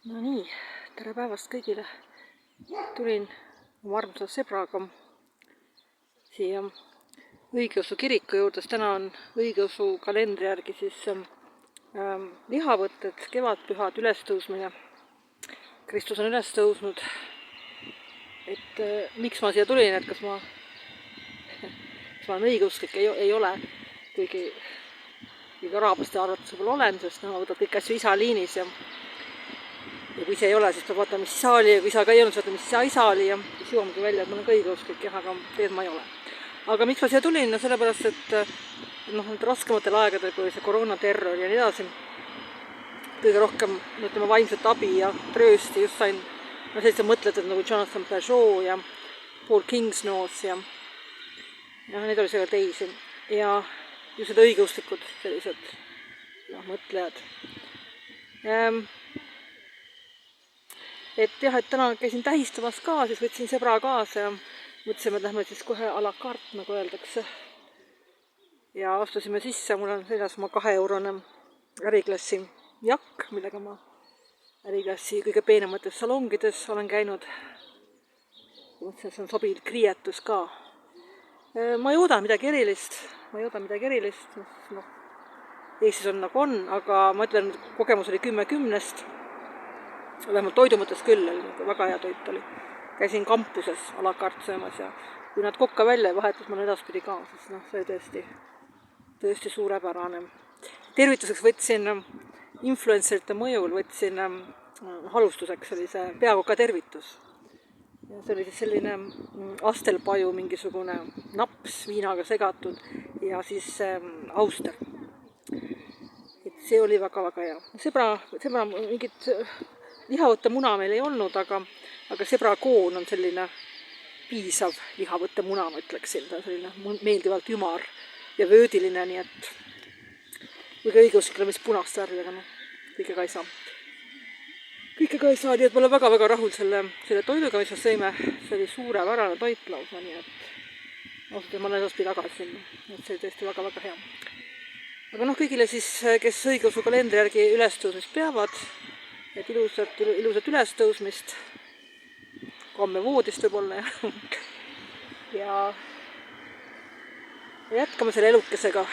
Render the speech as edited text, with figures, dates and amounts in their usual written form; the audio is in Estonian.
No nii, tere päevast kõigile. Tulin oma armsa sõbraga siia õigeusu kiriku juurde, sest täna on õigeusu kalendri järgi siis lihavõtted, kevadpühad, ülestõusmine. Kristus on üles tõusnud. Et miks ma siia tulin, et kas ma olen õigeusklik, ei ole, kuigi araablaste arvates võib-olla olen, sest nad võtavad kõik asju isa liinis ja kui ise ei ole, siis peab vaatama, mis isa oli, ja kui isa ka ei olnud, siis vaatama, mis isa oli ja siis jõuamegi välja, et ma olen ka õigeusklik, jah, aga tegelikult ma ei ole. Aga miks ma siia tulin? No sellepärast, et nüüd raskematel aegadel, kui see koroonaterror ja nii edasi, kõige rohkem vaimset abi ja tröösti just sain sellised mõtletud nagu Jonathan Peugeot ja Paul Kingsnorth ja neid oli seal teisi ja just need õigeusklikud sellised mõtlejad. Et jah, et täna käisin tähistamas ka, siis võtsin sõbra kaasa ja mõtlesime, et lähme siis kohe à la carte, nagu öeldakse. Ja astusime sisse, mul on seljas oma 2-eurone äriklassi jakk, millega ma äriklassi kõige peenemates salongides olen käinud. Mõtlesin, et see on sobiv kriietus ka. Ma ei ooda midagi erilist, Eestis on nagu on, aga ma ütlen, kogemus oli 10/10. Vähemalt toidu mõttes küll, väga hea toit oli. Käisin kampuses à la carte söömas ja kui nad kokka välja vahetus, ma olen edaspidi ka, sest see oli tõesti suurepärane. Tervituseks võtsin influencerite mõjul, alustuseks oli see peakoka tervitus. Ja see oli siis selline astelpaju, mingisugune naps viinaga segatud ja siis auster. Et see oli väga-väga hea. Sõbra mingit lihavõttemuna meil ei olnud, aga sõbrakoon on selline piisav lihavõttemuna, ma ütleksin. Ta on selline meeldivalt ümar ja vöödiline, nii et kuigi õigeusklikul on vist punast värvi, aga kõike ka ei saa. Nii et ma olen väga-väga rahul selle toiduga, mis me sõime. See oli suurepärane toit lausa, nii et ausalt, ma olen edaspidi tagasi sinna. Et see oli tõesti väga-väga hea. Aga kõigile siis, kes õigeusu kalendri järgi ülestõusmist peavad, et ilusat ülestõusmist, komme voodist võib-olla ja jätkame selle elukesega.